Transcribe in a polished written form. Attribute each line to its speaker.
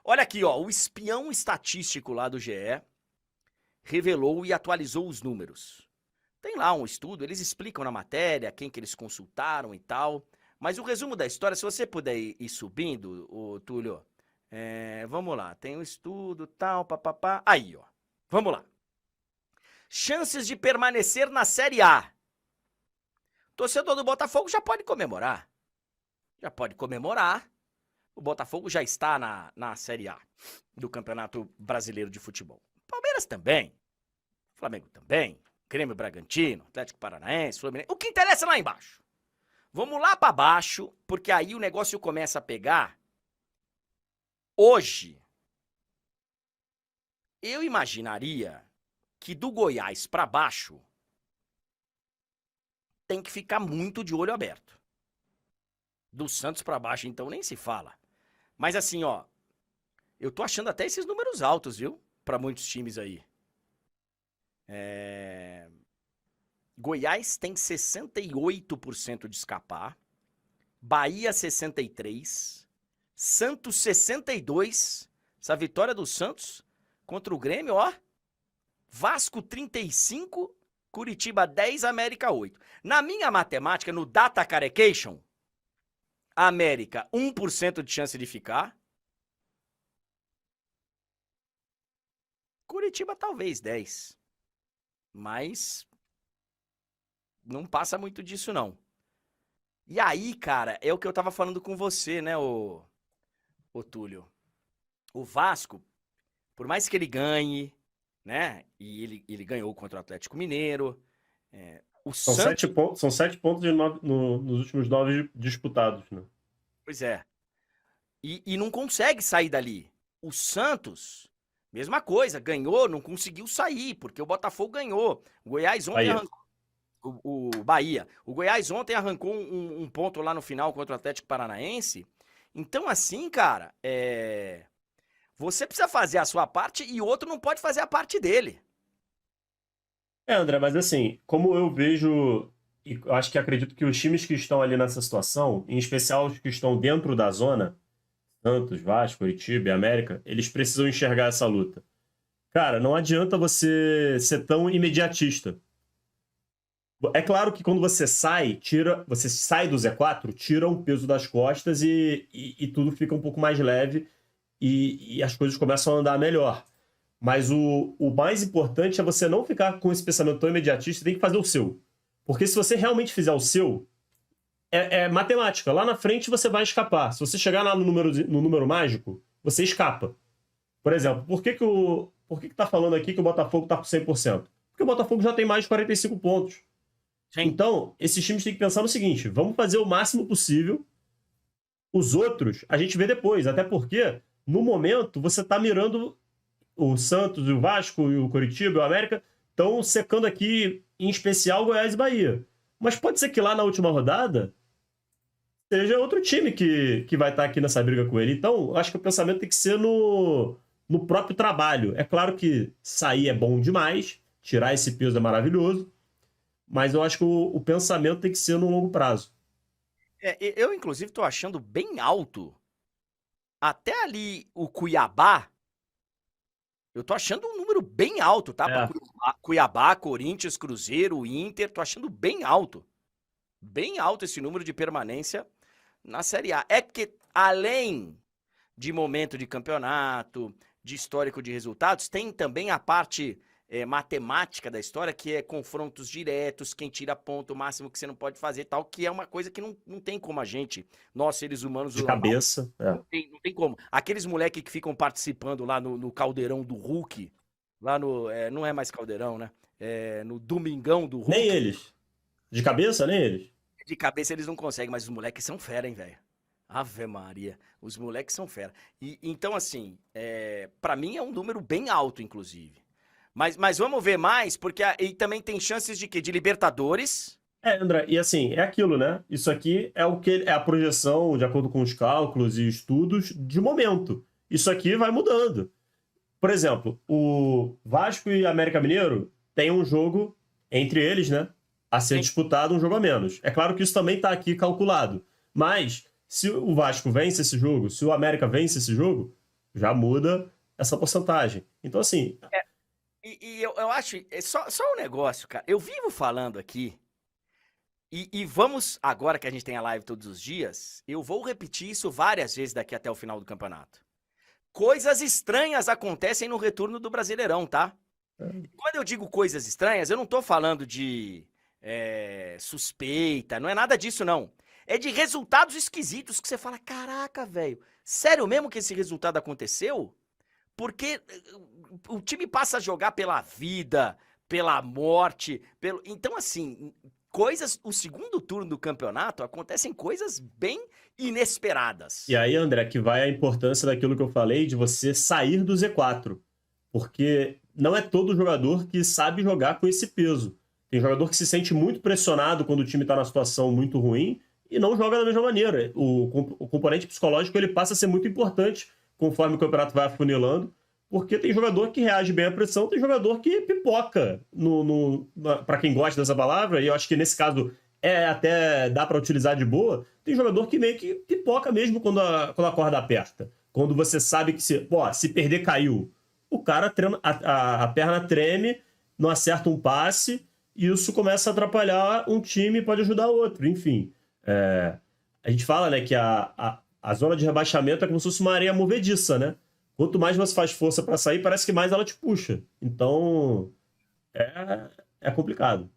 Speaker 1: Olha aqui, ó, o espião estatístico lá do GE revelou e atualizou os números. Tem lá um estudo, eles explicam na matéria quem que eles consultaram e tal. Mas o resumo da história, se você puder ir subindo, ô, Túlio, vamos lá, tem um estudo, tal, papapá. Aí, ó, vamos lá. Chances de permanecer na Série A. Torcedor do Botafogo já pode comemorar. Já pode comemorar. O Botafogo já está na Série A do Campeonato Brasileiro de Futebol. Palmeiras também. Flamengo também. Grêmio Bragantino, Atlético Paranaense, Fluminense. O que interessa é lá embaixo. Vamos lá para baixo, porque aí o negócio começa a pegar. Hoje, eu imaginaria que do Goiás para baixo tem que ficar muito de olho aberto. Do Santos para baixo, então, nem se fala. Mas assim, ó, eu tô achando até esses números altos, viu? Para muitos times aí. Goiás tem 68% de escapar. Bahia 63%. Santos 62%. Essa vitória do Santos contra o Grêmio, ó. Vasco 35%. Curitiba 10%, América 8%. Na minha matemática, no Data Carecation, América 1% de chance de ficar. Curitiba talvez 10%. Mas não passa muito disso, não. E aí, cara, é o que eu tava falando com você, né, ô Túlio? O Vasco, por mais que ele ganhe, né, e ele ganhou contra o Atlético Mineiro, o
Speaker 2: São
Speaker 1: Santos...
Speaker 2: 7 pontos, são 7 pontos nos últimos 9 disputados, né?
Speaker 1: Pois é. E não consegue sair dali. O Santos, mesma coisa, ganhou, não conseguiu sair, porque o Botafogo ganhou. O Goiás ontem arrancou. O Bahia. O Goiás ontem arrancou um ponto lá no final contra o Atlético Paranaense. Então, assim, cara, você precisa fazer a sua parte e o outro não pode fazer a parte dele.
Speaker 2: André, mas assim, como eu vejo, e eu acho que acredito que os times que estão ali nessa situação, em especial os que estão dentro da zona, Santos, Vasco, Curitiba e América, eles precisam enxergar essa luta. Cara, não adianta você ser tão imediatista. É claro que quando você sai do Z4, tira um peso das costas e tudo fica um pouco mais leve e as coisas começam a andar melhor. Mas o mais importante é você não ficar com esse pensamento tão imediatista, tem que fazer o seu. Porque se você realmente fizer o seu, é matemática. Lá na frente você vai escapar. Se você chegar lá no número mágico, você escapa. Por exemplo, por que tá falando aqui que o Botafogo tá com 100%? Porque o Botafogo já tem mais de 45 pontos.
Speaker 1: Sim.
Speaker 2: Então, esses times têm que pensar no seguinte, vamos fazer o máximo possível. Os outros, a gente vê depois. Até porque, no momento, você tá mirando o Santos, o Vasco, o Curitiba, o América, estão secando aqui, em especial, Goiás e Bahia. Mas pode ser que lá na última rodada seja outro time que vai estar aqui nessa briga com ele. Então, acho que o pensamento tem que ser no próprio trabalho. É claro que sair é bom demais, tirar esse peso é maravilhoso, mas eu acho que o pensamento tem que ser no longo prazo.
Speaker 1: Eu, inclusive, tô achando bem alto. Até ali o Cuiabá, eu tô achando um número bem alto, tá? Pra Cuiabá, Corinthians, Cruzeiro, Inter, tô achando bem alto. Bem alto esse número de permanência na Série A. É porque, além de momento de campeonato, de histórico de resultados, tem também a parte matemática da história, que é confrontos diretos, quem tira ponto, o máximo que você não pode fazer tal, que é uma coisa que não tem como a gente, nós seres humanos...
Speaker 2: De cabeça.
Speaker 1: Não tem como. Aqueles moleques que ficam participando lá no caldeirão do Hulk, lá no... não é mais caldeirão, né? No domingão do Hulk.
Speaker 2: Nem eles. De cabeça, nem eles.
Speaker 1: De cabeça eles não conseguem, mas os moleques são fera, hein, velho? Ave Maria. Os moleques são fera. Então, assim, pra mim é um número bem alto, inclusive. Mas vamos ver mais, porque e também tem chances de quê? De Libertadores.
Speaker 2: André, e assim, é aquilo, né? Isso aqui é o que é a projeção, de acordo com os cálculos e estudos, de momento. Isso aqui vai mudando. Por exemplo, o Vasco e América Mineiro tem um jogo entre eles, né? A ser disputado, um jogo a menos. É claro que isso também está aqui calculado. Mas, se o Vasco vence esse jogo, se o América vence esse jogo, Já muda essa porcentagem. Então, assim,
Speaker 1: E eu acho, só um negócio, cara. Eu vivo falando aqui, e vamos, agora que a gente tem a live todos os dias, eu vou repetir isso várias vezes daqui até o final do campeonato. Coisas estranhas acontecem no retorno do Brasileirão, tá? E quando eu digo coisas estranhas, eu não tô falando de suspeita, não é nada disso, não. É de resultados esquisitos que você fala, caraca, velho, sério mesmo que esse resultado aconteceu? Porque o time passa a jogar pela vida, pela morte, pelo. Então, assim, coisas. O segundo turno do campeonato acontecem coisas bem inesperadas.
Speaker 2: e aí, André, que vai a importância daquilo que eu falei de você sair do Z4. Porque não é todo jogador que sabe jogar com esse peso. Tem jogador que se sente muito pressionado quando o time está numa situação muito ruim e não joga da mesma maneira. O componente psicológico ele passa a ser muito importante conforme o campeonato vai afunilando, porque tem jogador que reage bem à pressão, tem jogador que pipoca, para quem gosta dessa palavra, e eu acho que nesse caso até dá para utilizar de boa, tem jogador que meio que pipoca mesmo quando a corda aperta. Quando você sabe que se perder, caiu. O cara, a perna treme, não acerta um passe, e isso começa a atrapalhar um time e pode ajudar outro. Enfim, a gente fala, né, que a zona de rebaixamento é como se fosse uma areia movediça, né? Quanto mais você faz força para sair, parece que mais ela te puxa. Então, é complicado.